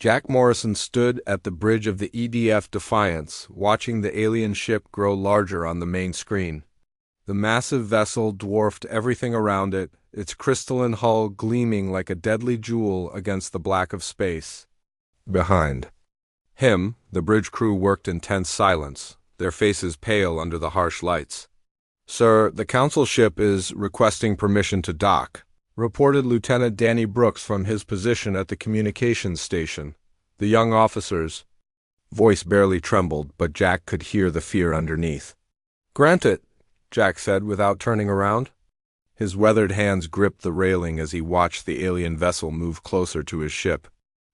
Jack Morrison stood at the bridge of the EDF Defiance, watching the alien ship grow larger on the main screen. The massive vessel dwarfed everything around it, its crystalline hull gleaming like a deadly jewel against the black of space. Behind him, the bridge crew worked in tense silence, their faces pale under the harsh lights. "Sir, the Council ship is requesting permission to dock," reported Lieutenant Danny Brooks from his position at the communications station. The young officer's voice barely trembled, but Jack could hear the fear underneath. "Grant it," Jack said without turning around. His weathered hands gripped the railing as he watched the alien vessel move closer to his ship.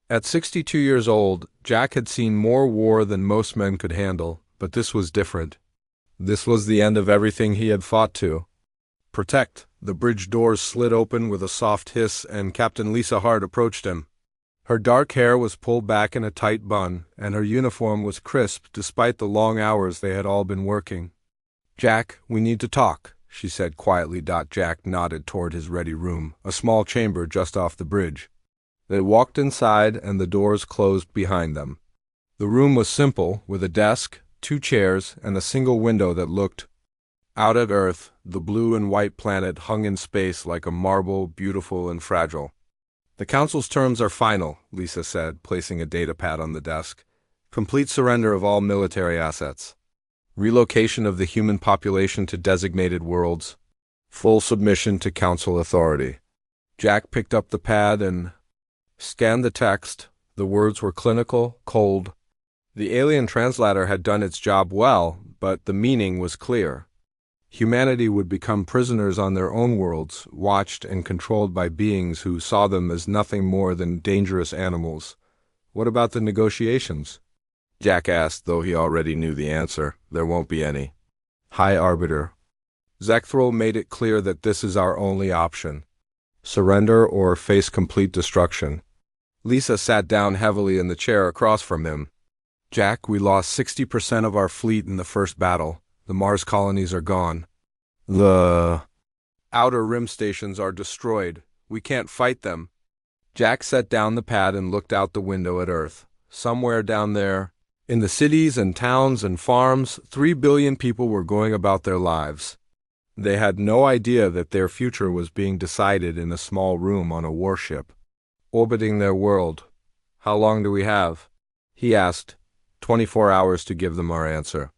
At 62 years old, Jack had seen more war than most men could handle, but this was different. This was the end of everything he had fought to protect. The bridge doors slid open with a soft hiss, and Captain Lisa Hart approached him. Her dark hair was pulled back in a tight bun, and her uniform was crisp despite the long hours they had all been working. "Jack, we need to talk," she said quietly. Jack nodded toward his ready room, a small chamber just off the bridge. They walked inside, and the doors closed behind them. The room was simple, with a desk, 2 chairs, and a single window that looked out at Earth. The blue and white planet hung in space like a marble, beautiful and fragile. "The Council's terms are final," Lisa said, placing a data pad on the desk. "Complete surrender of all military assets. Relocation of the human population to designated worlds. Full submission to Council authority." Jack picked up the pad and scanned the text. The words were clinical, cold. The alien translator had done its job well, but the meaning was clear. Humanity would become prisoners on their own worlds, watched and controlled by beings who saw them as nothing more than dangerous animals. "What about the negotiations?" Jack asked, though he already knew the answer. "There won't be any. High Arbiter Zecthril made it clear that this is our only option. Surrender or face complete destruction." Lisa sat down heavily in the chair across from him. "Jack, we lost 60% of our fleet in the first battle. The Mars colonies are gone. The outer rim stations are destroyed. We can't fight them." Jack set down the pad and looked out the window at Earth. Somewhere down there, in the cities and towns and farms, 3 billion people were going about their lives. They had no idea that their future was being decided in a small room on a warship, orbiting their world. "How long do we have?" he asked. 24 hours to give them our answer.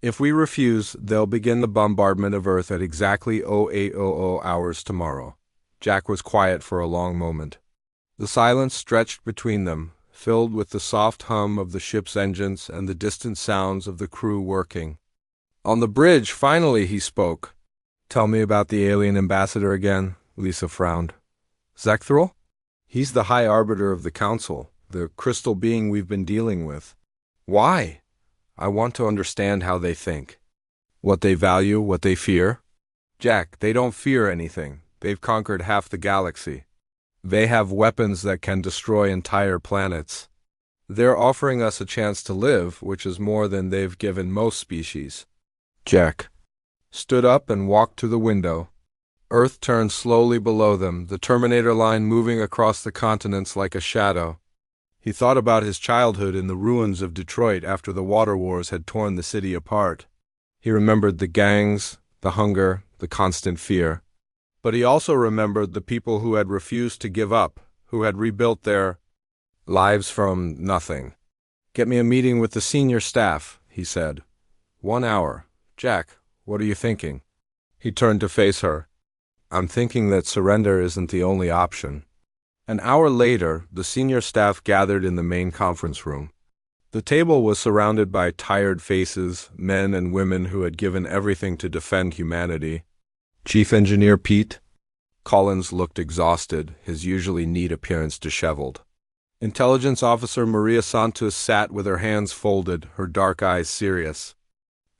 If we refuse, they'll begin the bombardment of Earth at exactly 0800 hours tomorrow." Jack was quiet for a long moment. The silence stretched between them, filled with the soft hum of the ship's engines and the distant sounds of the crew working. On the bridge, finally he spoke. "Tell me about the alien ambassador again," Lisa frowned. "Zecthril? He's the High Arbiter of the Council, the crystal being we've been dealing with." "Why?" "I want to understand how they think. What they value, what they fear." "Jack, they don't fear anything. They've conquered half the galaxy. They have weapons that can destroy entire planets. They're offering us a chance to live, which is more than they've given most species." Jack stood up and walked to the window. Earth turned slowly below them, the Terminator line moving across the continents like a shadow. He thought about his childhood in the ruins of Detroit after the water wars had torn the city apart. He remembered the gangs, the hunger, the constant fear. But he also remembered the people who had refused to give up, who had rebuilt their lives from nothing. "Get me a meeting with the senior staff," he said. 1 hour. "Jack, what are you thinking?" He turned to face her. "I'm thinking that surrender isn't the only option." An hour later, the senior staff gathered in the main conference room. The table was surrounded by tired faces, men and women who had given everything to defend humanity. Chief Engineer Pete Collins looked exhausted, his usually neat appearance disheveled. Intelligence Officer Maria Santos sat with her hands folded, her dark eyes serious.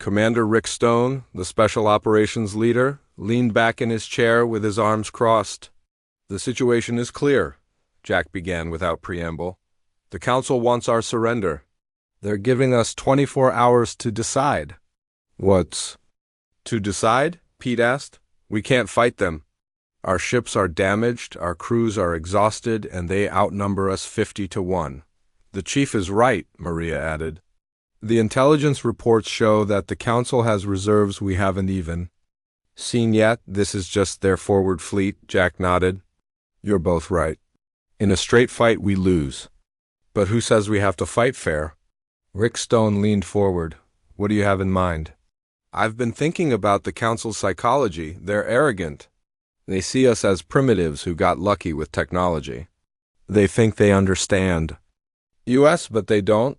Commander Rick Stone, the Special Operations Leader, leaned back in his chair with his arms crossed. "The situation is clear," Jack began without preamble. "The Council wants our surrender. They're giving us 24 hours to decide." "What's to decide?" Pete asked. "We can't fight them. Our ships are damaged, our crews are exhausted, and they outnumber us 50 to 1. The chief is right, Maria added. The intelligence reports show that the Council has reserves we haven't even seen yet. This is just their forward fleet, Jack nodded. You're both right. In a straight fight, we lose. But who says we have to fight fair? Rick Stone leaned forward. What do you have in mind? I've been thinking about the Council's psychology. They're arrogant. They see us as primitives who got lucky with technology. They think they understand US, but they don't.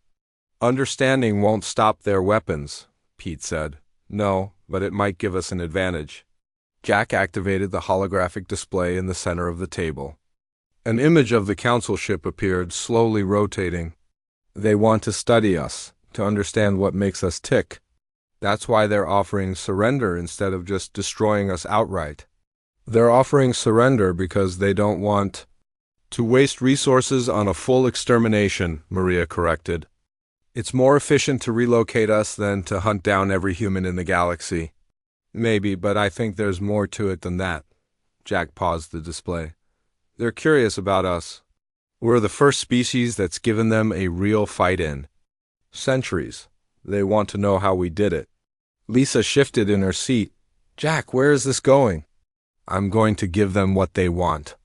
Understanding won't stop their weapons, Pete said. No, but it might give us an advantage. Jack activated the holographic display in the center of the table. An image of the Council ship appeared, slowly rotating. They want to study us, to understand what makes us tick. That's why they're offering surrender instead of just destroying us outright. They're offering surrender because they don't want to waste resources on a full extermination, Maria corrected. It's more efficient to relocate us than to hunt down every human in the galaxy. Maybe, but I think there's more to it than that. Jack paused the display. They're curious about us. We're the first species that's given them a real fight in centuries. They want to know how we did it. Lisa shifted in her seat. Jack, where is this going? I'm going to give them what they want.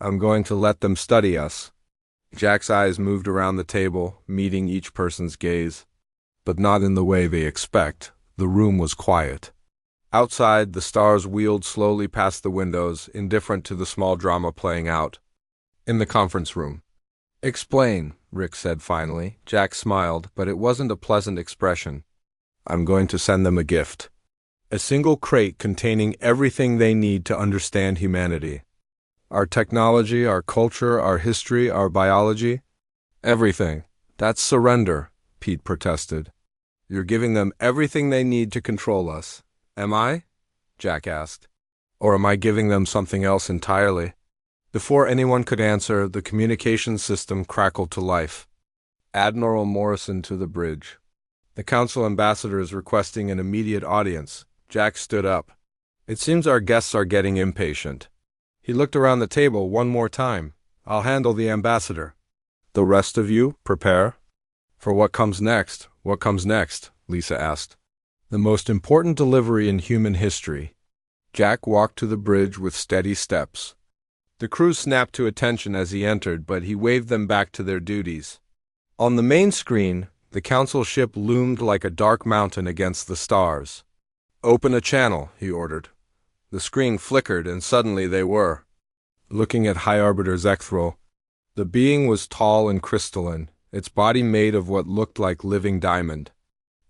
I'm going to let them study us. Jack's eyes moved around the table, meeting each person's gaze. But not in the way they expect. The room was quiet. Outside, the stars wheeled slowly past the windows, indifferent to the small drama playing out. In the conference room. Explain, Rick said finally. Jack smiled, but it wasn't a pleasant expression. I'm going to send them a gift. A single crate containing everything they need to understand humanity. Our technology, our culture, our history, our biology. Everything. That's surrender, Pete protested. You're giving them everything they need to control us. Am I? Jack asked. Or am I giving them something else entirely? Before anyone could answer, the communications system crackled to life. Admiral Morrison to the bridge. The Council ambassador is requesting an immediate audience. Jack stood up. It seems our guests are getting impatient. He looked around the table one more time. I'll handle the ambassador. The rest of you, prepare. For what comes next? What comes next? Lisa asked. The most important delivery in human history. Jack walked to the bridge with steady steps. The crew snapped to attention as he entered, but he waved them back to their duties. On the main screen, the Council ship loomed like a dark mountain against the stars. Open a channel, he ordered. The screen flickered, and suddenly they were looking at High Arbiter Zecthril. The being was tall and crystalline, its body made of what looked like living diamond.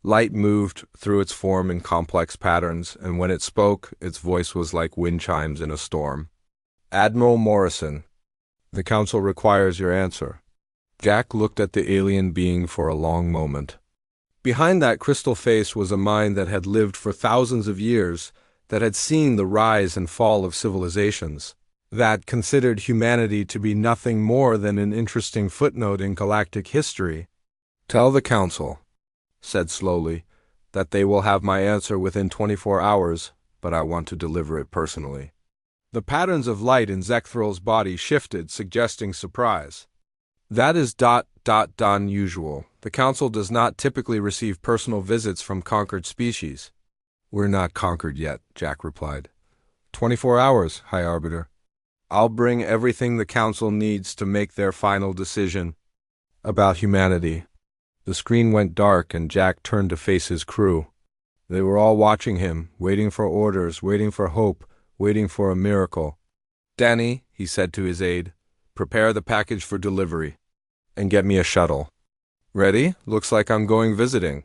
Light moved through its form in complex patterns, and when it spoke, its voice was like wind chimes in a storm. Admiral Morrison, the Council requires your answer. Jack looked at the alien being for a long moment. Behind that crystal face was a mind that had lived for thousands of years, that had seen the rise and fall of civilizations, that considered humanity to be nothing more than an interesting footnote in galactic history. Tell the Council, said slowly, that they will have my answer within 24 hours, but I want to deliver it personally. The patterns of light in Zechthral's body shifted, suggesting surprise. That is unusual. The Council does not typically receive personal visits from conquered species. We're not conquered yet, Jack replied. 24 hours, High Arbiter. I'll bring everything the Council needs to make their final decision about humanity. The screen went dark and Jack turned to face his crew. They were all watching him, waiting for orders, waiting for hope, waiting for a miracle. Danny, he said to his aide, prepare the package for delivery. And get me a shuttle. Ready? Looks like I'm going visiting.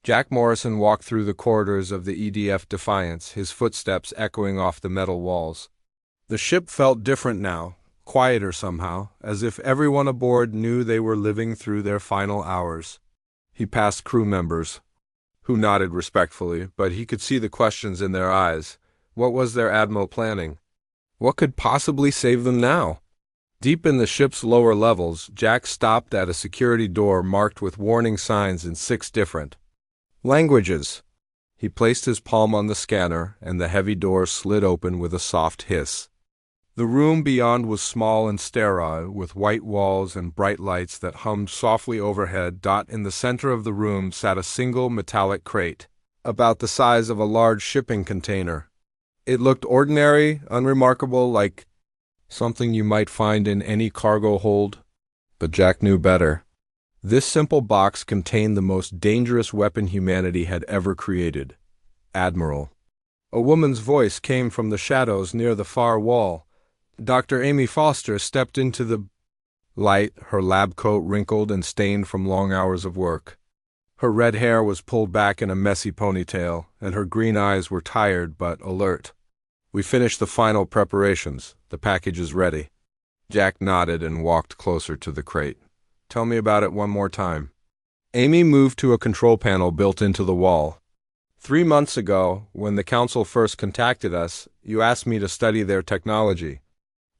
Jack Morrison walked through the corridors of the EDF Defiance, his footsteps echoing off the metal walls. The ship felt different now, quieter somehow, as if everyone aboard knew they were living through their final hours. He passed crew members, who nodded respectfully, but he could see the questions in their eyes. What was their admiral planning? What could possibly save them now? Deep in the ship's lower levels, Jack stopped at a security door marked with warning signs in 6 different languages. He placed his palm on the scanner, and the heavy door slid open with a soft hiss. The room beyond was small and sterile, with white walls and bright lights that hummed softly overhead. In the center of the room sat a single metallic crate, about the size of a large shipping container. It looked ordinary, unremarkable, like something you might find in any cargo hold. But Jack knew better. This simple box contained the most dangerous weapon humanity had ever created. Admiral. A woman's voice came from the shadows near the far wall. Dr. Amy Foster stepped into the light, her lab coat wrinkled and stained from long hours of work. Her red hair was pulled back in a messy ponytail, and her green eyes were tired but alert. "We finished the final preparations. The package is ready." Jack nodded and walked closer to the crate. "Tell me about it one more time." Amy moved to a control panel built into the wall. 3 months ago, when the Council first contacted us, you asked me to study their technology.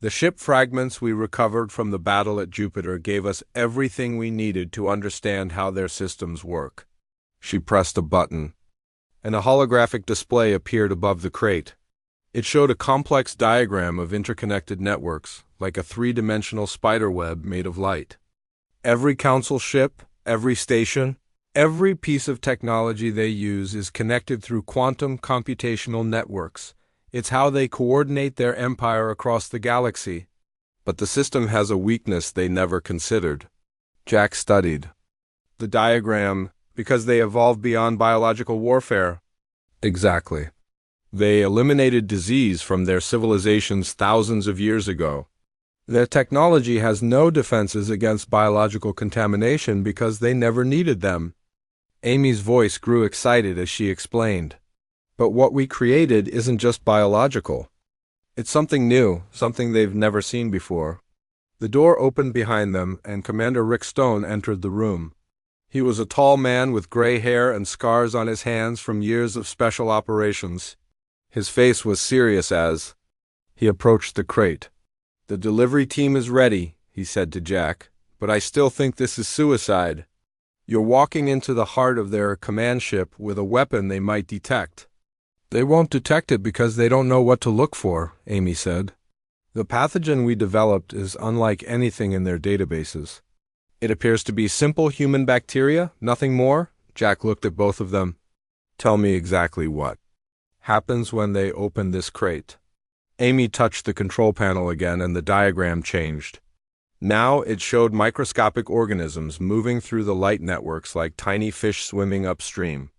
The ship fragments we recovered from the battle at Jupiter gave us everything we needed to understand how their systems work. She pressed a button, and a holographic display appeared above the crate. It showed a complex diagram of interconnected networks, like a three-dimensional spider web made of light. Every Council ship, every station, every piece of technology they use is connected through quantum computational networks. It's how they coordinate their empire across the galaxy. But the system has a weakness they never considered. Jack studied the diagram because they evolved beyond biological warfare. Exactly. They eliminated disease from their civilizations thousands of years ago. Their technology has no defenses against biological contamination because they never needed them. Amy's voice grew excited as she explained. But what we created isn't just biological. It's something new, something they've never seen before. The door opened behind them, and Commander Rick Stone entered the room. He was a tall man with gray hair and scars on his hands from years of special operations. His face was serious as he approached the crate. "The delivery team is ready," he said to Jack, "but I still think this is suicide. You're walking into the heart of their command ship with a weapon they might detect." "They won't detect it because they don't know what to look for," Amy said. "The pathogen we developed is unlike anything in their databases. It appears to be simple human bacteria, nothing more." Jack looked at both of them. "Tell me exactly what happens when they open this crate." Amy touched the control panel again and the diagram changed. Now it showed microscopic organisms moving through the light networks like tiny fish swimming upstream.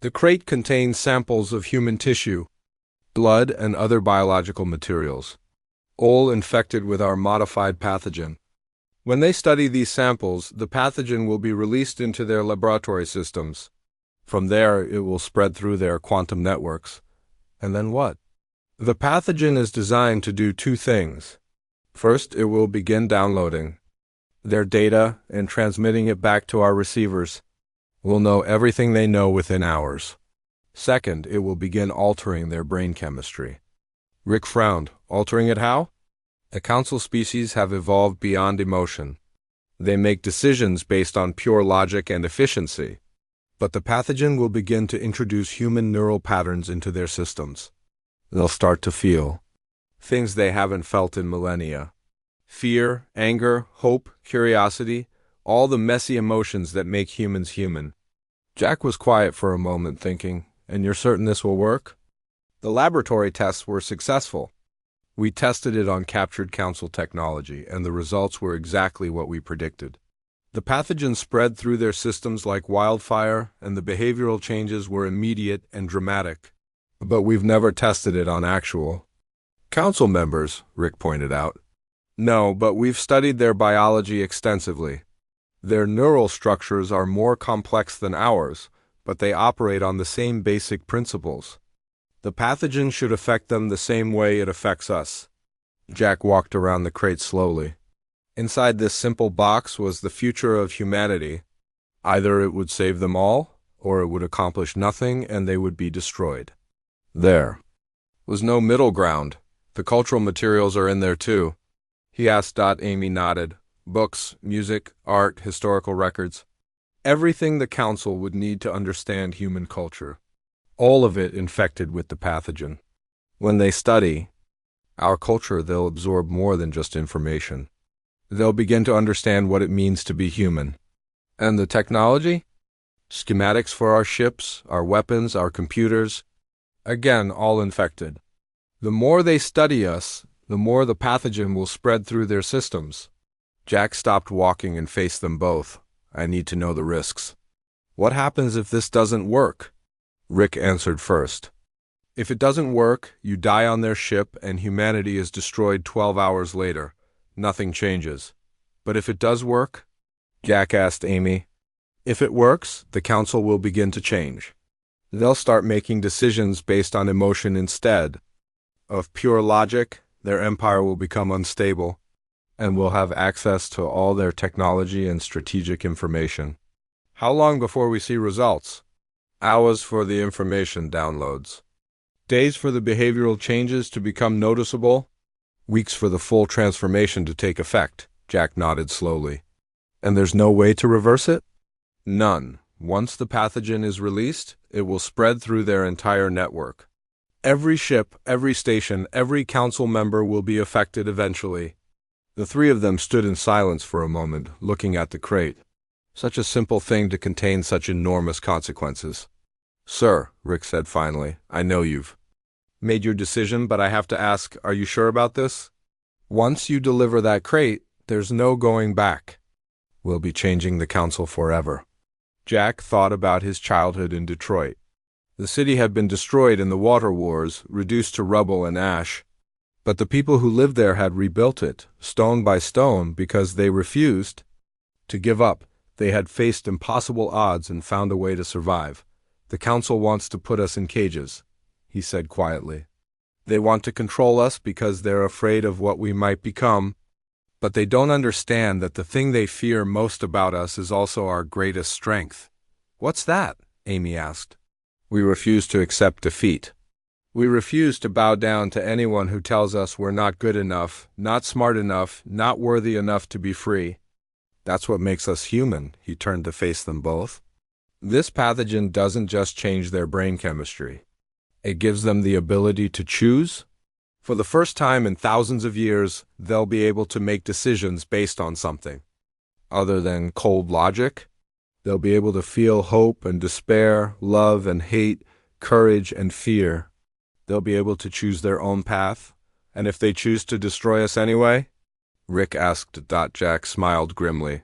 The crate contained samples of human tissue, blood, and other biological materials, all infected with our modified pathogen. When they study these samples, the pathogen will be released into their laboratory systems. From there, it will spread through their quantum networks. And then what? The pathogen is designed to do two things. First, it will begin downloading their data and transmitting it back to our receivers. We'll know everything they know within hours. Second, it will begin altering their brain chemistry. Rick frowned. Altering it how? The Council species have evolved beyond emotion. They make decisions based on pure logic and efficiency. But the pathogen will begin to introduce human neural patterns into their systems. They'll start to feel things they haven't felt in millennia. Fear, anger, hope, curiosity, all the messy emotions that make humans human. Jack was quiet for a moment, thinking, "And you're certain this will work?" "The laboratory tests were successful. We tested it on captured Council technology, and the results were exactly what we predicted. The pathogen spread through their systems like wildfire, and the behavioral changes were immediate and dramatic. But we've never tested it on actual Council members," Rick pointed out. "No, but we've studied their biology extensively. Their neural structures are more complex than ours, but they operate on the same basic principles. The pathogen should affect them the same way it affects us." Jack walked around the crate slowly. Inside this simple box was the future of humanity. Either it would save them all, or it would accomplish nothing and they would be destroyed. There was no middle ground. "The cultural materials are in there too?" he asked. Amy nodded. "Books, music, art, historical records. Everything the Council would need to understand human culture. All of it infected with the pathogen. When they study, Our culture, they'll absorb more than just information. They'll begin to understand what it means to be human. And the technology? Schematics for our ships, our weapons, our computers. Again, all infected. The more they study us, the more the pathogen will spread through their systems. Jack stopped walking and faced them both. I need to know the risks. What happens if this doesn't work? Rick answered first. If it doesn't work, you die on their ship and humanity is destroyed 12 hours later. Nothing changes. But if it does work? Jack asked Amy. If it works, the council will begin to change. They'll start making decisions based on emotion instead of pure logic. Their empire will become unstable, and we'll have access to all their technology and strategic information. How long before we see results? Hours for the information downloads. Days for the behavioral changes to become noticeable. Weeks for the full transformation to take effect. Jack nodded slowly. And there's no way to reverse it? None. Once the pathogen is released, it will spread through their entire network. Every ship, every station, every council member will be affected eventually. The three of them stood in silence for a moment, looking at the crate. Such a simple thing to contain such enormous consequences. Sir, Rick said finally, I know you've made your decision, but I have to ask, are you sure about this? Once you deliver that crate, there's no going back. We'll be changing the council forever. Jack thought about his childhood in Detroit. The city had been destroyed in the water wars, reduced to rubble and ash. But the people who lived there had rebuilt it, stone by stone, because they refused to give up. They had faced impossible odds and found a way to survive. The council wants to put us in cages, he said quietly. They want to control us because they're afraid of what we might become. But they don't understand that the thing they fear most about us is also our greatest strength. What's that? Amy asked. We refuse to accept defeat. We refuse to bow down to anyone who tells us we're not good enough, not smart enough, not worthy enough to be free. That's what makes us human, he turned to face them both. This pathogen doesn't just change their brain chemistry. It gives them the ability to choose. For the first time in thousands of years, they'll be able to make decisions based on something other than cold logic. They'll be able to feel hope and despair, love and hate, courage and fear. They'll be able to choose their own path. And if they choose to destroy us anyway? Rick asked. Jack smiled grimly.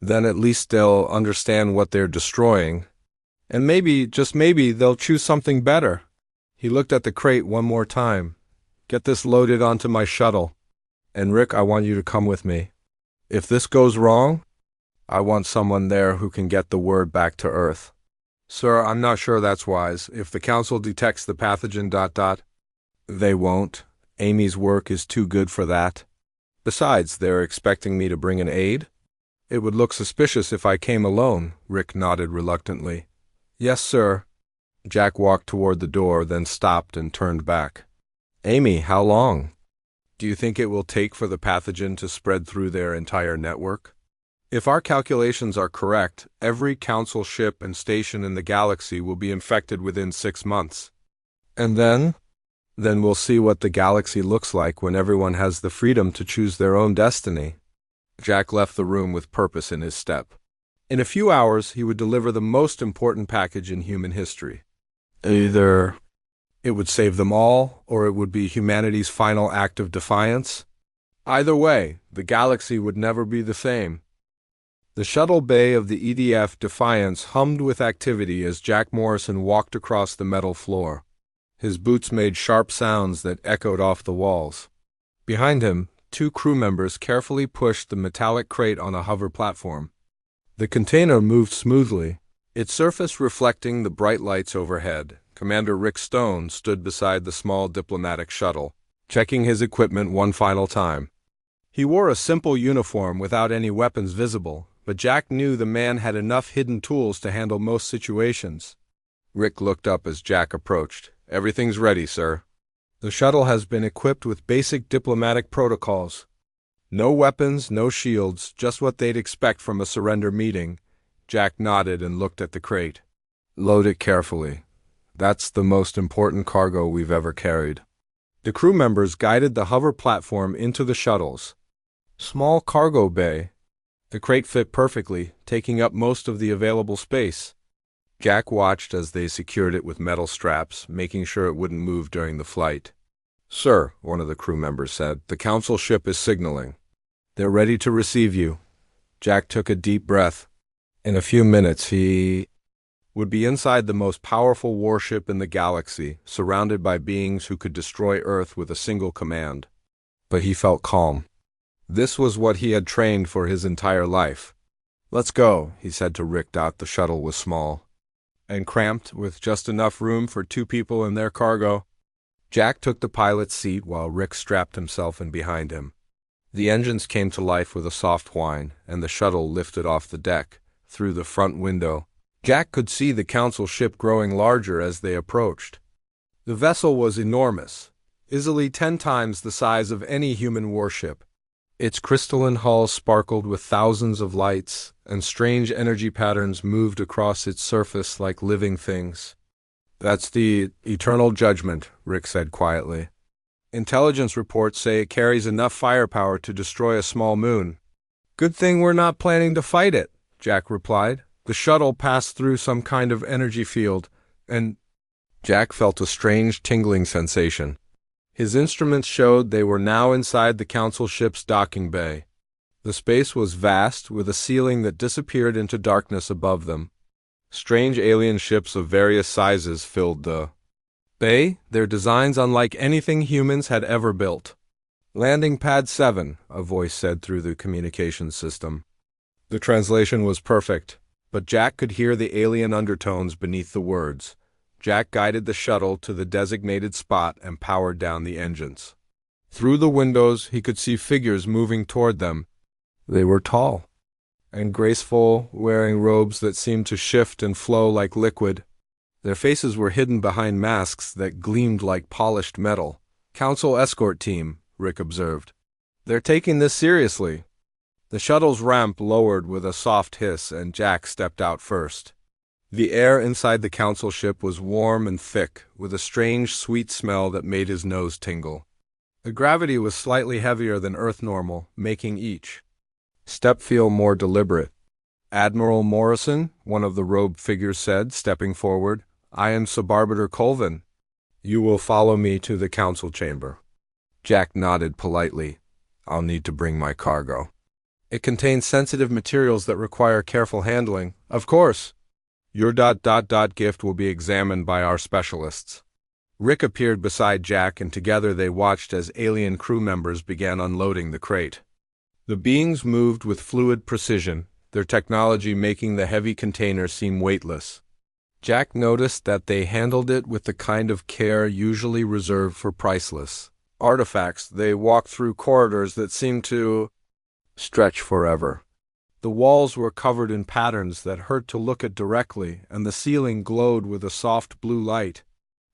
Then at least they'll understand what they're destroying. And maybe, just maybe, they'll choose something better. He looked at the crate one more time. Get this loaded onto my shuttle. And Rick, I want you to come with me. If this goes wrong, I want someone there who can get the word back to Earth. Sir, I'm not sure that's wise. If the council detects the pathogen... They won't. Amy's work is too good for that. Besides, they're expecting me to bring an aide. It would look suspicious if I came alone, Rick nodded reluctantly. Yes, sir. Jack walked toward the door, then stopped and turned back. Amy, how long do you think it will take for the pathogen to spread through their entire network? If our calculations are correct, every council ship and station in the galaxy will be infected within 6 months. And then? Then we'll see what the galaxy looks like when everyone has the freedom to choose their own destiny. Jack left the room with purpose in his step. In a few hours, he would deliver the most important package in human history. Either it would save them all, or it would be humanity's final act of defiance. Either way, the galaxy would never be the same. The shuttle bay of the EDF Defiance hummed with activity as Jack Morrison walked across the metal floor. His boots made sharp sounds that echoed off the walls. Behind him, 2 crew members carefully pushed the metallic crate on a hover platform. The container moved smoothly, its surface reflecting the bright lights overhead. Commander Rick Stone stood beside the small diplomatic shuttle, checking his equipment one final time. He wore a simple uniform without any weapons visible, but Jack knew the man had enough hidden tools to handle most situations. Rick looked up as Jack approached. Everything's ready, sir. The shuttle has been equipped with basic diplomatic protocols. No weapons, no shields, just what they'd expect from a surrender meeting. Jack nodded and looked at the crate. Load it carefully. That's the most important cargo we've ever carried. The crew members guided the hover platform into the shuttle's small cargo bay. The crate fit perfectly, taking up most of the available space. Jack watched as they secured it with metal straps, making sure it wouldn't move during the flight. "Sir," one of the crew members said, "the council ship is signaling. They're ready to receive you." Jack took a deep breath. In a few minutes, he would be inside the most powerful warship in the galaxy, surrounded by beings who could destroy Earth with a single command. But he felt calm. This was what he had trained for his entire life. "Let's go," he said to Rick. The shuttle was small and cramped, with just enough room for 2 people and their cargo. Jack took the pilot's seat while Rick strapped himself in behind him. The engines came to life with a soft whine, and the shuttle lifted off the deck. Through the front window, Jack could see the council ship growing larger as they approached. The vessel was enormous, easily 10 times the size of any human warship. Its crystalline hull sparkled with thousands of lights, and strange energy patterns moved across its surface like living things. "That's the eternal judgment," Rick said quietly. "Intelligence reports say it carries enough firepower to destroy a small moon." "Good thing we're not planning to fight it," Jack replied. The shuttle passed through some kind of energy field, and Jack felt a strange tingling sensation. His instruments showed they were now inside the council ship's docking bay. The space was vast, with a ceiling that disappeared into darkness above them. Strange alien ships of various sizes filled the bay, their designs unlike anything humans had ever built. "Landing pad 7, a voice said through the communications system. The translation was perfect, but Jack could hear the alien undertones beneath the words. Jack guided the shuttle to the designated spot and powered down the engines. Through the windows, he could see figures moving toward them. They were tall and graceful, wearing robes that seemed to shift and flow like liquid. Their faces were hidden behind masks that gleamed like polished metal. "Council escort team," Rick observed. "They're taking this seriously." The shuttle's ramp lowered with a soft hiss, and Jack stepped out first. The air inside the council ship was warm and thick, with a strange, sweet smell that made his nose tingle. The gravity was slightly heavier than Earth normal, making each step feel more deliberate. "Admiral Morrison," one of the robed figures said, stepping forward, "I am Subarbiter Colvin. You will follow me to the council chamber." Jack nodded politely. "I'll need to bring my cargo. It contains sensitive materials that require careful handling." "Of course. Your gift will be examined by our specialists." Rick appeared beside Jack, and together they watched as alien crew members began unloading the crate. The beings moved with fluid precision, their technology making the heavy container seem weightless. Jack noticed that they handled it with the kind of care usually reserved for priceless artifacts. They walked through corridors that seemed to stretch forever. The walls were covered in patterns that hurt to look at directly, and the ceiling glowed with a soft blue light.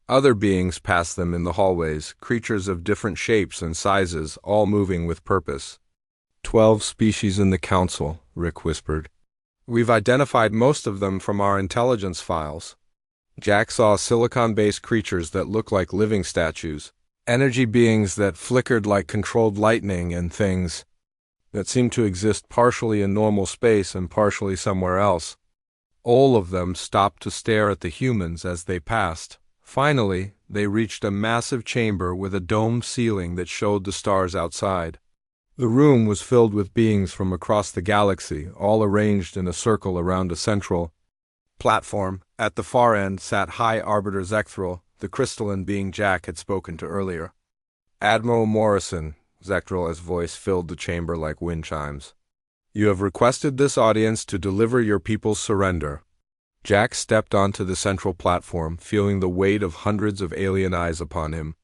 Other beings passed them in the hallways, creatures of different shapes and sizes, all moving with purpose. 12 species in the council," Rick whispered. "We've identified most of them from our intelligence files." Jack saw silicon-based creatures that looked like living statues, energy beings that flickered like controlled lightning, and things that seemed to exist partially in normal space and partially somewhere else. All of them stopped to stare at the humans as they passed. Finally, they reached a massive chamber with a domed ceiling that showed the stars outside. The room was filled with beings from across the galaxy, all arranged in a circle around a central platform. At the far end sat High Arbiter Zecthril, the crystalline being Jack had spoken to earlier. "Admiral Morrison," Zectril's voice filled the chamber like wind chimes. "You have requested this audience to deliver your people's surrender." Jack stepped onto the central platform, feeling the weight of hundreds of alien eyes upon him.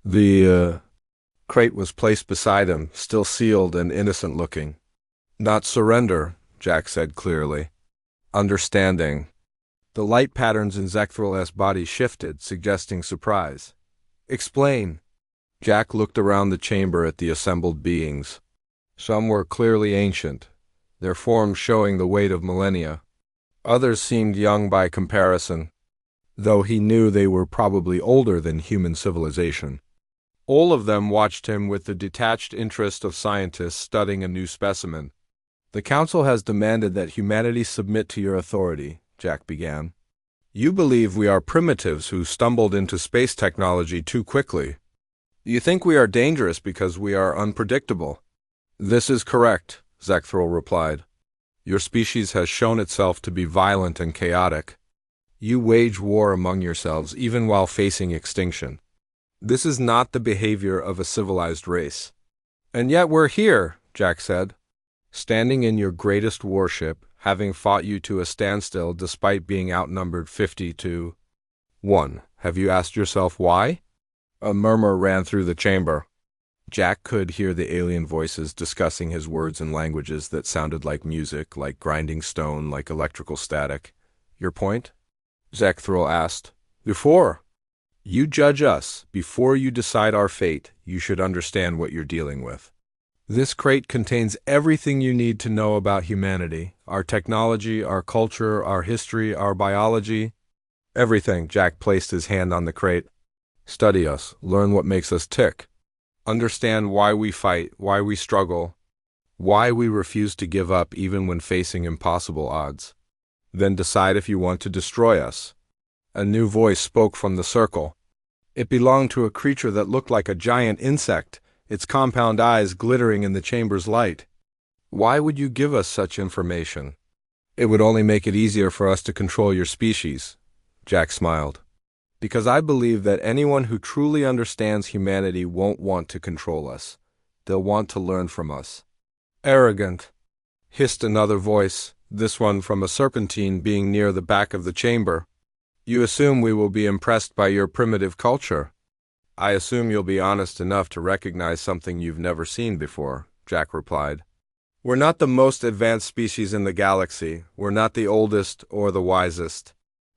The crate was placed beside him, still sealed and innocent-looking. "Not surrender," Jack said clearly. "Understanding." The light patterns in Zectril's body shifted, suggesting surprise. "Explain." Jack looked around the chamber at the assembled beings. Some were clearly ancient, their forms showing the weight of millennia. Others seemed young by comparison, though he knew they were probably older than human civilization. All of them watched him with the detached interest of scientists studying a new specimen. "The Council has demanded that humanity submit to your authority," Jack began. "You believe we are primitives who stumbled into space technology too quickly. You think we are dangerous because we are unpredictable." "This is correct," Zekthral replied. "Your species has shown itself to be violent and chaotic. You wage war among yourselves even while facing extinction. This is not the behavior of a civilized race." "And yet we're here," Jack said. "Standing in your greatest warship, having fought you to a standstill despite being outnumbered 50 to 1. Have you asked yourself why?" A murmur ran through the chamber. Jack could hear the alien voices discussing his words in languages that sounded like music, like grinding stone, like electrical static. "Your point?" Zekthral asked. "Before you judge us, before you decide our fate, you should understand what you're dealing with. This crate contains everything you need to know about humanity, our technology, our culture, our history, our biology. Everything." Jack placed his hand on the crate. "Study us, learn what makes us tick. Understand why we fight, why we struggle, why we refuse to give up even when facing impossible odds. Then decide if you want to destroy us." A new voice spoke from the circle. It belonged to a creature that looked like a giant insect, its compound eyes glittering in the chamber's light. "Why would you give us such information?" "It would only make it easier for us to control your species," Jack smiled. "Because I believe that anyone who truly understands humanity won't want to control us. They'll want to learn from us." "Arrogant," hissed another voice, this one from a serpentine being near the back of the chamber. "You assume we will be impressed by your primitive culture. I assume you'll be honest enough to recognize something you've never seen before," Jack replied. "We're not the most advanced species in the galaxy, we're not the oldest or the wisest,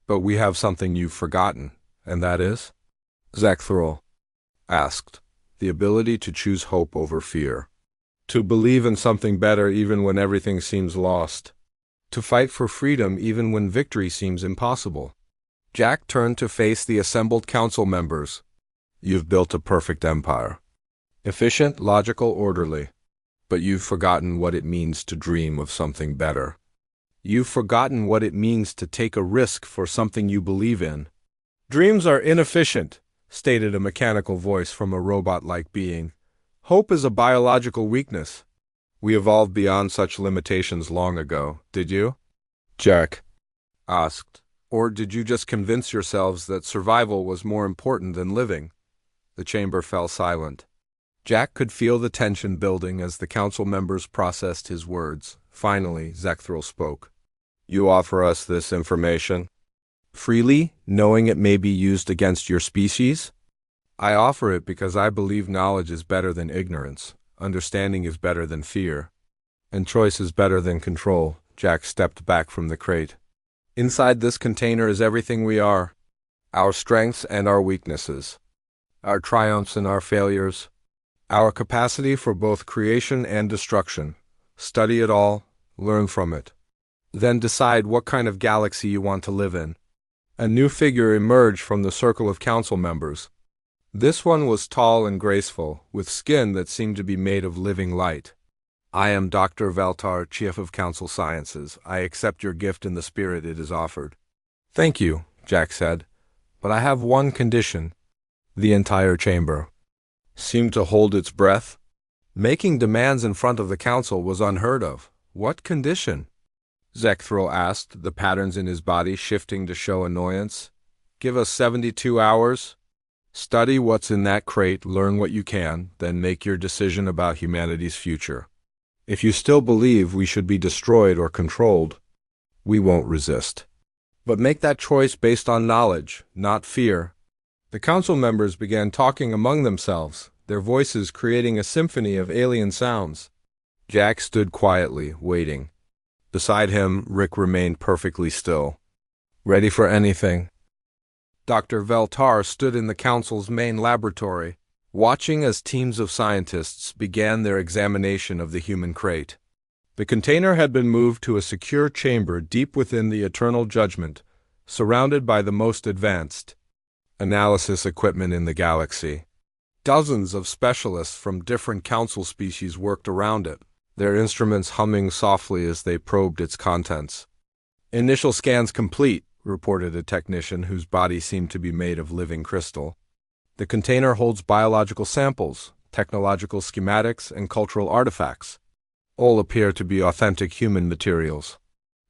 but we have something you've forgotten. And that is?" Zekthral asked. "The ability to choose hope over fear. To believe in something better even when everything seems lost. To fight for freedom even when victory seems impossible." Jack turned to face the assembled council members. "You've built a perfect empire. Efficient, logical, orderly. But you've forgotten what it means to dream of something better. You've forgotten what it means to take a risk for something you believe in." "Dreams are inefficient," stated a mechanical voice from a robot-like being. "Hope is a biological weakness." "We evolved beyond such limitations long ago, did you?" Jack asked. "Or did you just convince yourselves that survival was more important than living?" The chamber fell silent. Jack could feel the tension building as the council members processed his words. Finally, Zekthral spoke. "You offer us this information freely, knowing it may be used against your species?" "I offer it because I believe knowledge is better than ignorance, understanding is better than fear, and choice is better than control." Jack stepped back from the crate. "Inside this container is everything we are, our strengths and our weaknesses, our triumphs and our failures, our capacity for both creation and destruction. Study it all, learn from it. Then decide what kind of galaxy you want to live in." A new figure emerged from the circle of council members. This one was tall and graceful, with skin that seemed to be made of living light. "I am Dr. Valtar, Chief of Council Sciences. I accept your gift in the spirit it is offered." "Thank you," Jack said, "but I have one condition." The entire chamber seemed to hold its breath. Making demands in front of the council was unheard of. "What condition?" Zekthral asked, the patterns in his body shifting to show annoyance. "Give us 72 hours. Study what's in that crate, learn what you can, then make your decision about humanity's future. If you still believe we should be destroyed or controlled, we won't resist. But make that choice based on knowledge, not fear." The council members began talking among themselves, their voices creating a symphony of alien sounds. Jack stood quietly, waiting. Beside him, Rick remained perfectly still, ready for anything. Dr. Veltar stood in the council's main laboratory, watching as teams of scientists began their examination of the human crate. The container had been moved to a secure chamber deep within the Eternal Judgment, surrounded by the most advanced analysis equipment in the galaxy. Dozens of specialists from different council species worked around it, their instruments humming softly as they probed its contents. "Initial scans complete," reported a technician whose body seemed to be made of living crystal. "The container holds biological samples, technological schematics, and cultural artifacts. All appear to be authentic human materials."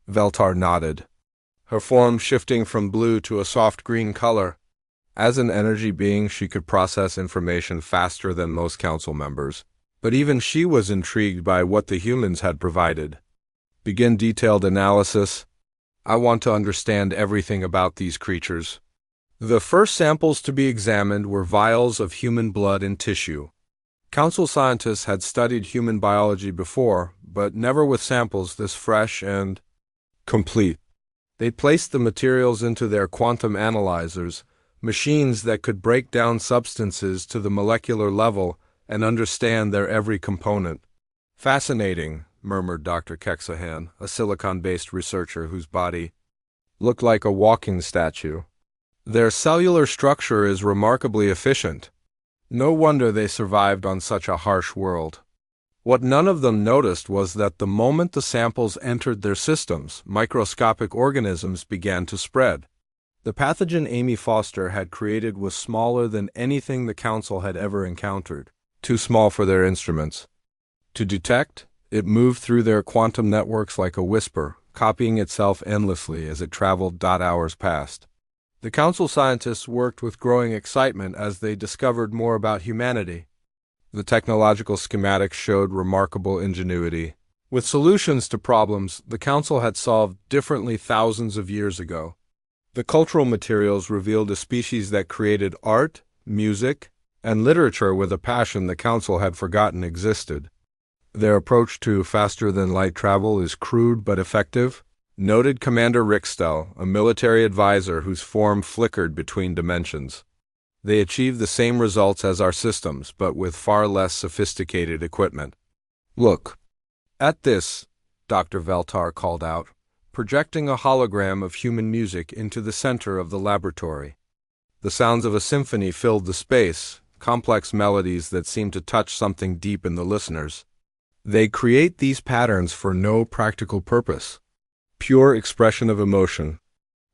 Veltar nodded, her form shifting from blue to a soft green color. As an energy being, she could process information faster than most council members, but even she was intrigued by what the humans had provided. "Begin detailed analysis. I want to understand everything about these creatures." The first samples to be examined were vials of human blood and tissue. Council scientists had studied human biology before, but never with samples this fresh and complete. They placed the materials into their quantum analyzers, machines that could break down substances to the molecular level and understand their every component. "Fascinating," murmured Dr. Kexahan, a silicon-based researcher whose body looked like a walking statue. "Their cellular structure is remarkably efficient. No wonder they survived on such a harsh world." What none of them noticed was that the moment the samples entered their systems, microscopic organisms began to spread. The pathogen Amy Foster had created was smaller than anything the Council had ever encountered, too small for their instruments to detect. It moved through their quantum networks like a whisper, copying itself endlessly as it traveled. Hours passed. The Council scientists worked with growing excitement as they discovered more about humanity. The technological schematics showed remarkable ingenuity, with solutions to problems the Council had solved differently thousands of years ago. The cultural materials revealed a species that created art, music, and literature with a passion the Council had forgotten existed. "Their approach to faster-than-light travel is crude but effective," noted Commander Rickstell, a military advisor whose form flickered between dimensions. "They achieve the same results as our systems, but with far less sophisticated equipment." "Look at this," Dr. Veltar called out, projecting a hologram of human music into the center of the laboratory. The sounds of a symphony filled the space, complex melodies that seemed to touch something deep in the listeners. "They create these patterns for no practical purpose. Pure expression of emotion."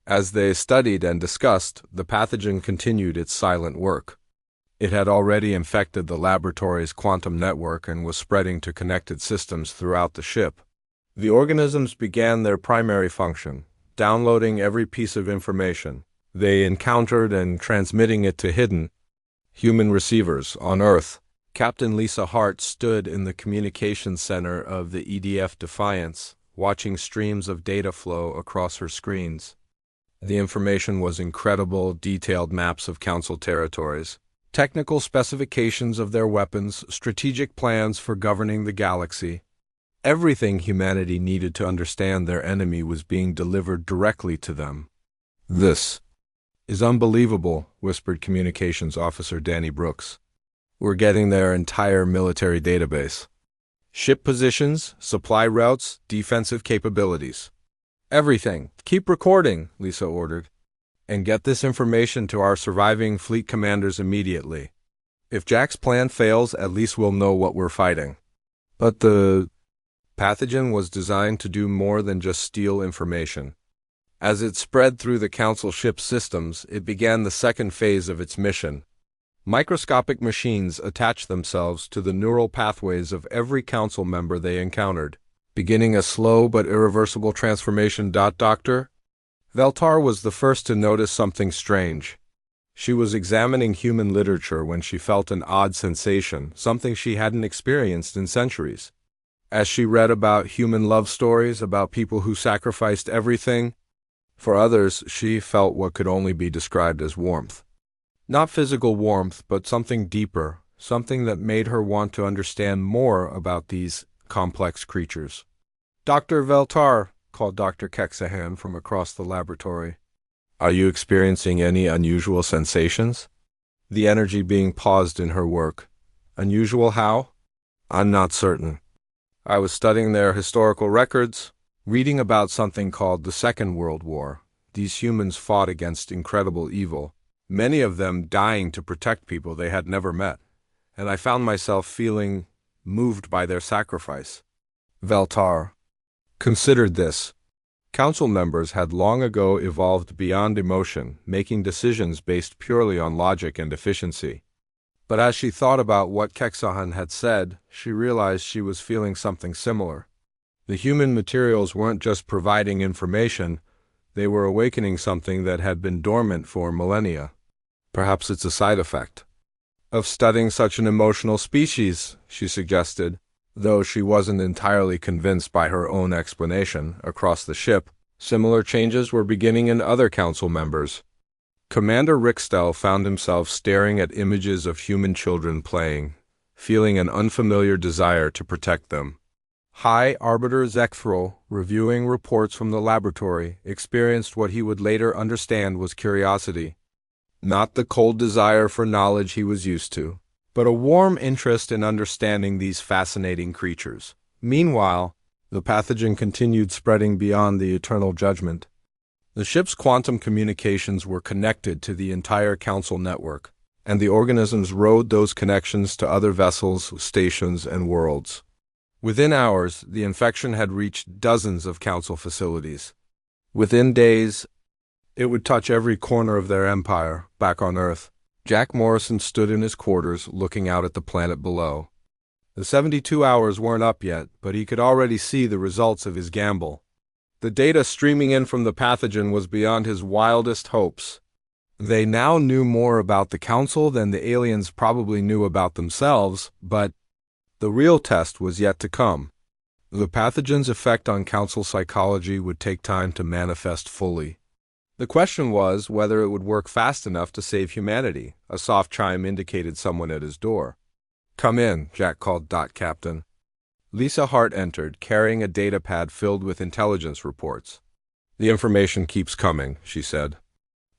As they studied and discussed, the pathogen continued its silent work. It had already infected the laboratory's quantum network and was spreading to connected systems throughout the ship. The organisms began their primary function, downloading every piece of information they encountered and transmitting it to hidden human receivers on Earth. Captain Lisa Hart stood in the communications center of the EDF Defiance, watching streams of data flow across her screens. The information was incredible, detailed maps of Council territories, technical specifications of their weapons, strategic plans for governing the galaxy. Everything humanity needed to understand their enemy was being delivered directly to them. "This is unbelievable," whispered Communications Officer Danny Brooks. "We're getting their entire military database. Ship positions, supply routes, defensive capabilities. Everything. Keep recording," Lisa ordered. "And get this information to our surviving fleet commanders immediately. If Jack's plan fails, at least we'll know what we're fighting." But the pathogen was designed to do more than just steal information. As it spread through the Council ship's systems, it began the second phase of its mission. Microscopic machines attached themselves to the neural pathways of every Council member they encountered, beginning a slow but irreversible transformation. Dr. Veltar was the first to notice something strange. She was examining human literature when she felt an odd sensation, something she hadn't experienced in centuries. As she read about human love stories, about people who sacrificed everything for others, she felt what could only be described as warmth. Not physical warmth, but something deeper, something that made her want to understand more about these complex creatures. "Dr. Veltar," called Dr. Kexahan from across the laboratory. "Are you experiencing any unusual sensations?" The energy being paused in her work. "Unusual how?" "I'm not certain. I was studying their historical records, reading about something called the Second World War. These humans fought against incredible evil, many of them dying to protect people they had never met. and I found myself feeling moved by their sacrifice. Veltar considered this. Council members had long ago evolved beyond emotion, making decisions based purely on logic and efficiency. But as she thought about what Keksahan had said, she realized she was feeling something similar. The human materials weren't just providing information, they were awakening something that had been dormant for millennia. Perhaps it's a side effect of studying such an emotional species, she suggested, though she wasn't entirely convinced by her own explanation. Across the ship, similar changes were beginning in other council members. Commander Rickstell found himself staring at images of human children playing, feeling an unfamiliar desire to protect them. High Arbiter Zekthril, reviewing reports from the laboratory, experienced what he would later understand was curiosity. Not the cold desire for knowledge he was used to, but a warm interest in understanding these fascinating creatures. Meanwhile, the pathogen continued spreading beyond the eternal judgment. The ship's quantum communications were connected to the entire council network, and the organisms rode those connections to other vessels, stations, and worlds. Within hours, the infection had reached dozens of council facilities. Within days, it would touch every corner of their empire, back on Earth. Jack Morrison stood in his quarters, looking out at the planet below. The 72 hours weren't up yet, but he could already see the results of his gamble. The data streaming in from the pathogen was beyond his wildest hopes. They now knew more about the Council than the aliens probably knew about themselves, but the real test was yet to come. The pathogen's effect on Council psychology would take time to manifest fully. The question was whether it would work fast enough to save humanity. A soft chime indicated someone at his door. "Come in," Jack called Dot Captain. Lisa Hart entered, carrying a datapad filled with intelligence reports. "The information keeps coming," she said.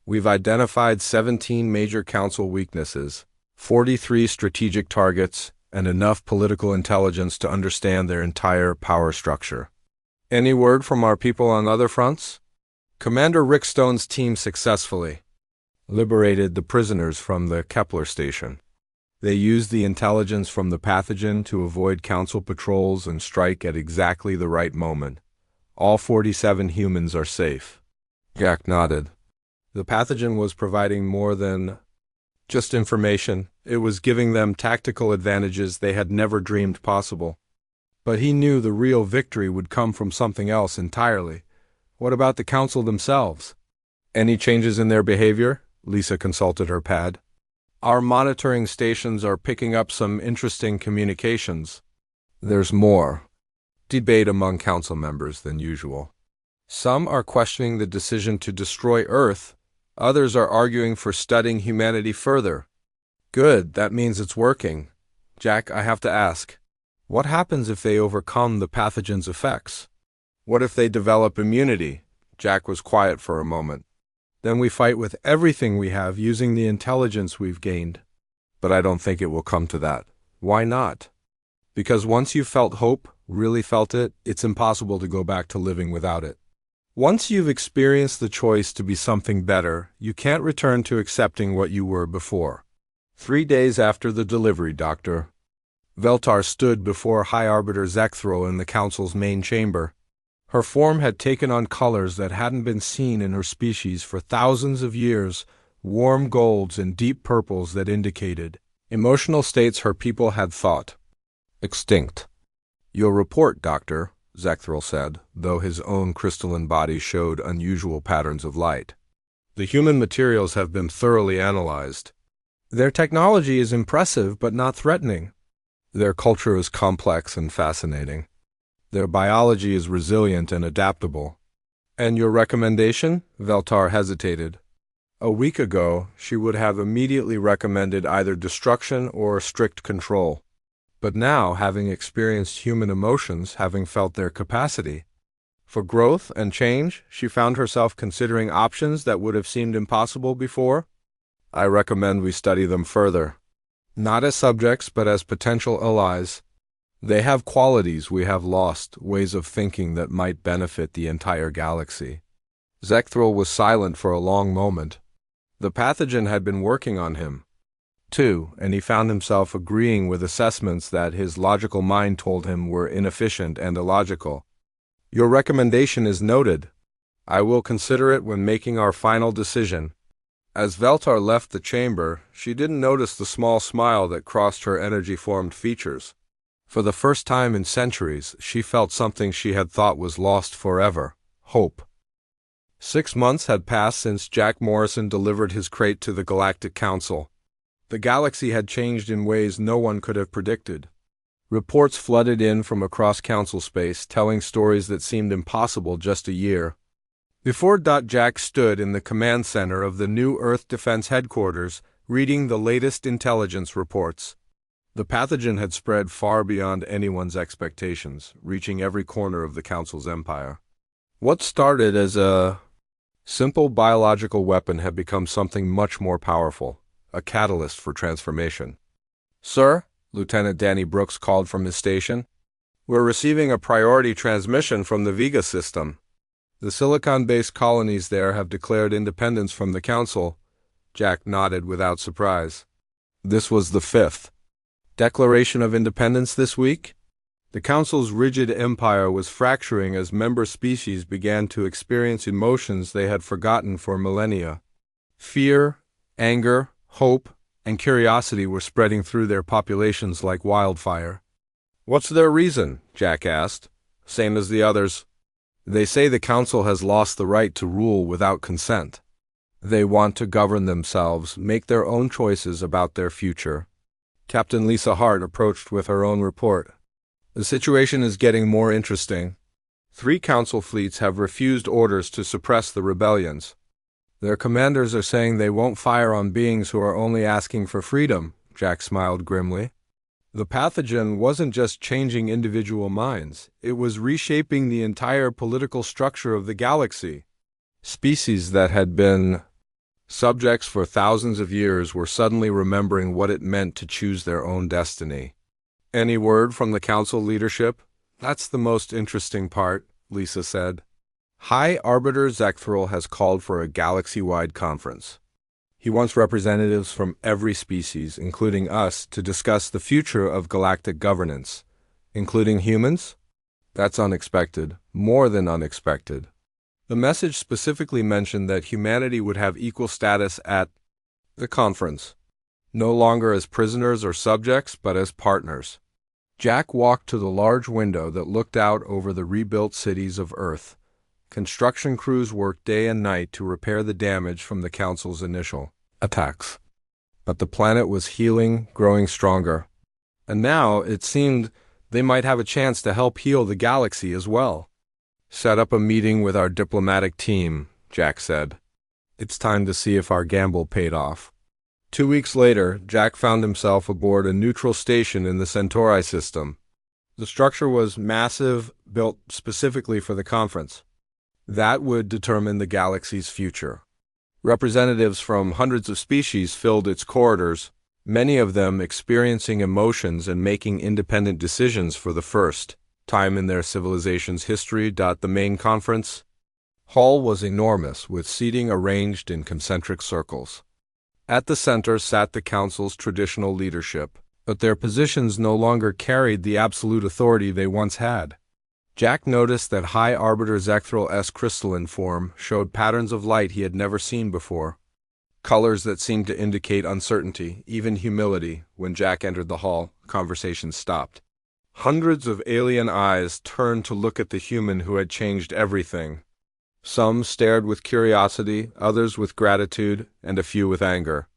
"We've identified 17 major Council weaknesses, 43 strategic targets, and enough political intelligence to understand their entire power structure. Any word from our people on other fronts?" Commander Rick Stone's team successfully liberated the prisoners from the Kepler station. They used the intelligence from the pathogen to avoid Council patrols and strike at exactly the right moment. All 47 humans are safe. Jack nodded. The pathogen was providing more than just information. It was giving them tactical advantages they had never dreamed possible. But he knew the real victory would come from something else entirely. What about the Council themselves? "Any changes in their behavior?" Lisa consulted her pad. "Our monitoring stations are picking up some interesting communications." There's more debate among Council members than usual. Some are questioning the decision to destroy Earth. Others are arguing for studying humanity further. Good, that means it's working. Jack, I have to ask, what happens if they overcome the pathogen's effects? What if they develop immunity? Jack was quiet for a moment. Then we fight with everything we have using the intelligence we've gained. But I don't think it will come to that. Why not? Because once you've felt hope, really felt it, it's impossible to go back to living without it. Once you've experienced the choice to be something better, you can't return to accepting what you were before. 3 days after the delivery, Doctor. Veltar stood before High Arbiter Zekthril in the Council's main chamber. Her form had taken on colors that hadn't been seen in her species for thousands of years, warm golds and deep purples that indicated emotional states her people had thought extinct. "Your report, Doctor," Zekthril said, though his own crystalline body showed unusual patterns of light. "The human materials have been thoroughly analyzed. Their technology is impressive but not threatening. Their culture is complex and fascinating. Their biology is resilient and adaptable." "And your recommendation?" Veltar hesitated. A week ago, she would have immediately recommended either destruction or strict control. But now, having experienced human emotions, having felt their capacity for growth and change, she found herself considering options that would have seemed impossible before. "I recommend we study them further. Not as subjects, but as potential allies. They have qualities we have lost, ways of thinking that might benefit the entire galaxy." Zekthril was silent for a long moment. The pathogen had been working on him. too, and he found himself agreeing with assessments that his logical mind told him were inefficient and illogical. Your recommendation is noted. I will consider it when making our final decision. As Veltar left the chamber, she didn't notice the small smile that crossed her energy-formed features. For the first time in centuries, she felt something she had thought was lost forever: hope. 6 months had passed since Jack Morrison delivered his crate to the Galactic Council. The galaxy had changed in ways no one could have predicted. Reports flooded in from across council space, telling stories that seemed impossible just a year before. Jack stood in the command center of the new Earth Defense Headquarters, reading the latest intelligence reports. The pathogen had spread far beyond anyone's expectations, reaching every corner of the Council's empire. What started as a simple biological weapon had become something much more powerful, a catalyst for transformation. "Sir," Lieutenant Danny Brooks called from his station, "we're receiving a priority transmission from the Vega system. The silicon-based colonies there have declared independence from the Council." Jack nodded without surprise. This was the 5th Declaration of Independence this week? The Council's rigid empire was fracturing as member species began to experience emotions they had forgotten for millennia. Fear, anger, hope, and curiosity were spreading through their populations like wildfire. "What's their reason?" Jack asked. "Same as the others. They say the Council has lost the right to rule without consent. They want to govern themselves, make their own choices about their future." Captain Lisa Hart approached with her own report. "The situation is getting more interesting. 3 Council fleets have refused orders to suppress the rebellions. Their commanders are saying they won't fire on beings who are only asking for freedom." Jack smiled grimly. The pathogen wasn't just changing individual minds, it was reshaping the entire political structure of the galaxy. Species that had been subjects for thousands of years were suddenly remembering what it meant to choose their own destiny. "Any word from the Council leadership?" "That's the most interesting part," Lisa said. "High Arbiter Zekthral has called for a galaxy-wide conference. He wants representatives from every species, including us, to discuss the future of galactic governance." "Including humans?" "That's unexpected, more than unexpected." The message specifically mentioned that humanity would have equal status at the conference, no longer as prisoners or subjects, but as partners. Jack walked to the large window that looked out over the rebuilt cities of Earth. Construction crews worked day and night to repair the damage from the Council's initial attacks. But the planet was healing, growing stronger. And now, it seemed, they might have a chance to help heal the galaxy as well. "Set up a meeting with our diplomatic team," Jack said. "It's time to see if our gamble paid off." 2 weeks later, Jack found himself aboard a neutral station in the Centauri system. The structure was massive, built specifically for the conference. That would determine the galaxy's future. Representatives from hundreds of species filled its corridors, many of them experiencing emotions and making independent decisions for the first time in their civilization's history. The main conference hall was enormous, with seating arranged in concentric circles. At the center sat the Council's traditional leadership, but their positions no longer carried the absolute authority they once had. Jack noticed that High Arbiter Zekthral's crystalline form showed patterns of light he had never seen before, colors that seemed to indicate uncertainty, even humility. When Jack entered the hall, conversation stopped. Hundreds of alien eyes turned to look at the human who had changed everything. Some stared with curiosity, others with gratitude, and a few with anger.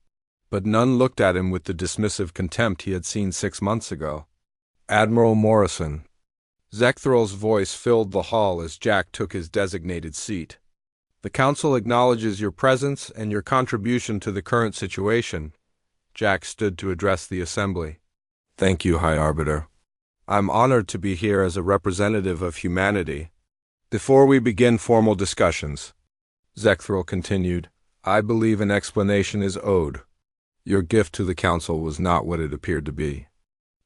But none looked at him with the dismissive contempt he had seen 6 months ago. "Admiral Morrison." Zekthral's voice filled the hall as Jack took his designated seat. "The Council acknowledges your presence and your contribution to the current situation." Jack stood to address the assembly. "Thank you, High Arbiter. I'm honored to be here as a representative of humanity. Before we begin formal discussions," Zekthral continued, "I believe an explanation is owed. Your gift to the Council was not what it appeared to be."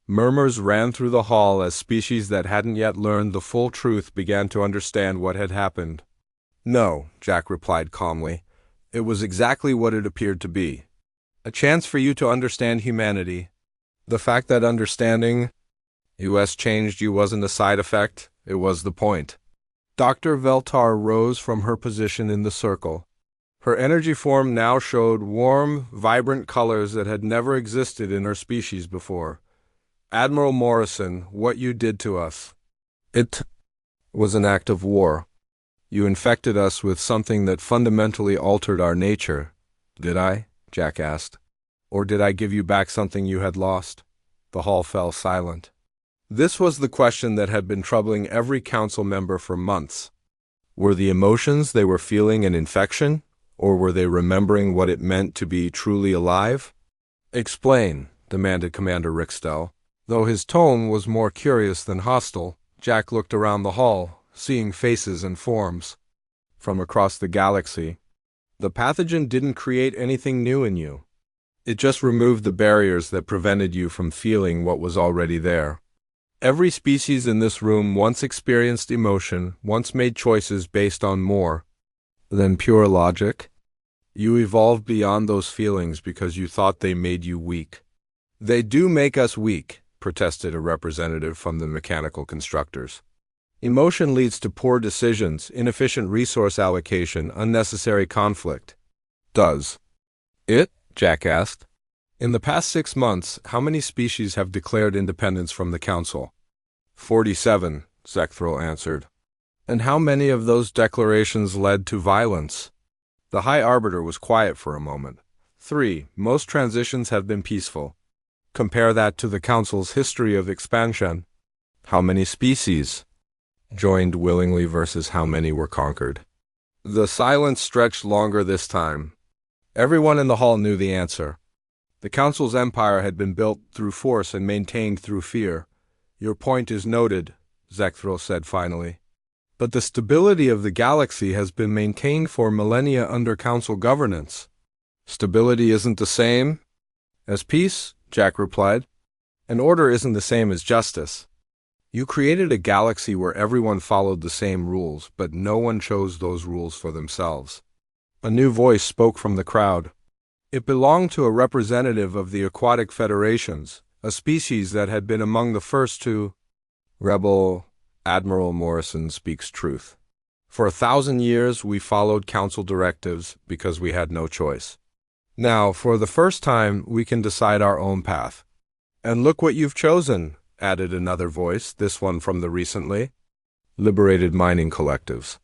Murmurs ran through the hall as species that hadn't yet learned the full truth began to understand what had happened. "No," Jack replied calmly. "It was exactly what it appeared to be. A chance for you to understand humanity. The fact that understanding US changed you wasn't a side effect, it was the point. Dr. Veltar rose from her position in the circle. Her energy form now showed warm, vibrant colors that had never existed in her species before. Admiral Morrison, what you did to us. It was an act of war. You infected us with something that fundamentally altered our nature. Did I? Jack asked. Or did I give you back something you had lost? The hall fell silent. This was the question that had been troubling every council member for months. Were the emotions they were feeling an infection, or were they remembering what it meant to be truly alive? Explain, demanded Commander Rickstell. Though his tone was more curious than hostile, Jack looked around the hall, seeing faces and forms. From across the galaxy, the pathogen didn't create anything new in you. It just removed the barriers that prevented you from feeling what was already there. Every species in this room once experienced emotion, once made choices based on more than pure logic. You evolved beyond those feelings because you thought they made you weak. They do make us weak, protested a representative from the mechanical constructors. Emotion leads to poor decisions, inefficient resource allocation, unnecessary conflict. Does it? Jack asked. In the past 6 months, how many species have declared independence from the Council? 47, Zecthril answered. And how many of those declarations led to violence? The High Arbiter was quiet for a moment. 3. Most transitions have been peaceful. Compare that to the Council's history of expansion. How many species joined willingly versus how many were conquered? The silence stretched longer this time. Everyone in the hall knew the answer. The Council's empire had been built through force and maintained through fear. Your point is noted, Zecthril said finally. But the stability of the galaxy has been maintained for millennia under Council governance. Stability isn't the same as peace, Jack replied. And order isn't the same as justice. You created a galaxy where everyone followed the same rules, but no one chose those rules for themselves. A new voice spoke from the crowd. It belonged to a representative of the aquatic federations, a species that had been among the first to rebel. Admiral Morrison speaks truth. For 1,000 years we followed council directives because we had no choice. Now, for the first time, we can decide our own path. And look what you've chosen, added another voice, this one from the recently liberated mining collectives.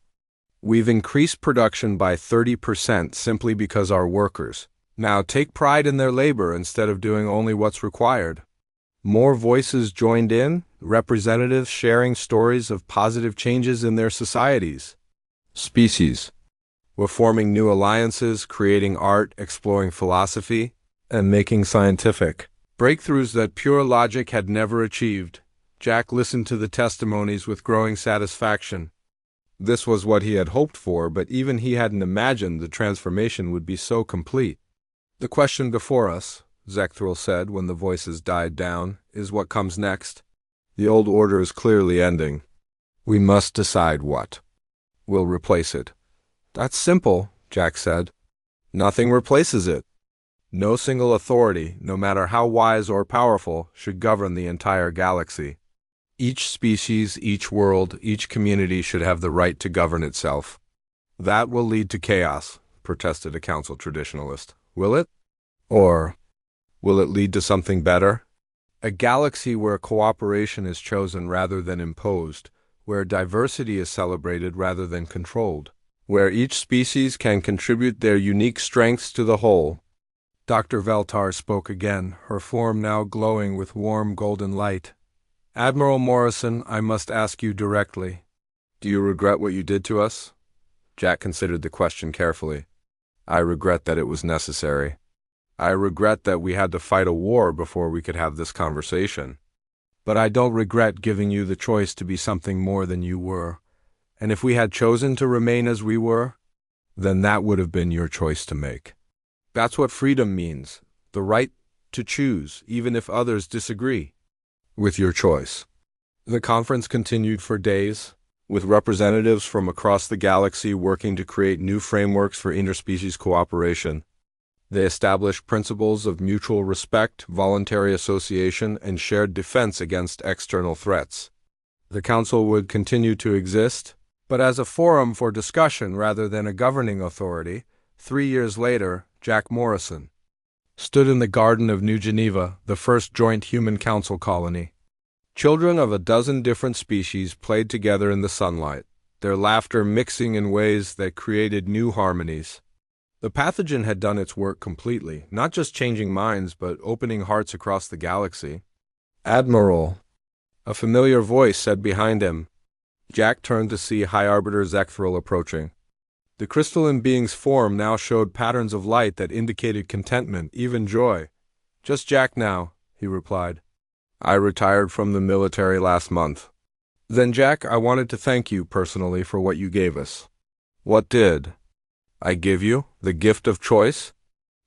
We've increased production by 30% simply because our workers now take pride in their labor instead of doing only what's required. More voices joined in, representatives sharing stories of positive changes in their societies. Species were forming new alliances, creating art, exploring philosophy, and making scientific breakthroughs that pure logic had never achieved. Jack listened to the testimonies with growing satisfaction. This was what he had hoped for, but even he hadn't imagined the transformation would be so complete. The question before us, Zecthril said when the voices died down, is what comes next. The old order is clearly ending. We must decide what will replace it. That's simple, Jack said. Nothing replaces it. No single authority, no matter how wise or powerful, should govern the entire galaxy. Each species, each world, each community should have the right to govern itself. That will lead to chaos, protested a council traditionalist. Will it? Or will it lead to something better? A galaxy where cooperation is chosen rather than imposed, where diversity is celebrated rather than controlled, where each species can contribute their unique strengths to the whole. Dr. Veltar spoke again, her form now glowing with warm golden light. Admiral Morrison, I must ask you directly. Do you regret what you did to us? Jack considered the question carefully. I regret that it was necessary. I regret that we had to fight a war before we could have this conversation. But I don't regret giving you the choice to be something more than you were. And if we had chosen to remain as we were, then that would have been your choice to make. That's what freedom means, the right to choose, even if others disagree with your choice. The conference continued for days, with representatives from across the galaxy working to create new frameworks for interspecies cooperation. They established principles of mutual respect, voluntary association, and shared defense against external threats. The council would continue to exist, but as a forum for discussion rather than a governing authority. 3 years later, Jack Morrison stood in the Garden of New Geneva, the first joint human council colony. Children of a dozen different species played together in the sunlight, their laughter mixing in ways that created new harmonies. The pathogen had done its work completely, not just changing minds, but opening hearts across the galaxy. "Admiral," a familiar voice said behind him. Jack turned to see High Arbiter Zekthral approaching. The crystalline being's form now showed patterns of light that indicated contentment, even joy. "Just Jack now," he replied. "I retired from the military last month." "Then, Jack, I wanted to thank you personally for what you gave us." "What did I give you? The gift of choice?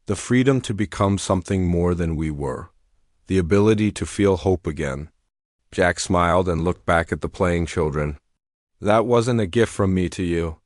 The freedom to become something more than we were. The ability to feel hope again." Jack smiled and looked back at the playing children. "That wasn't a gift from me to you.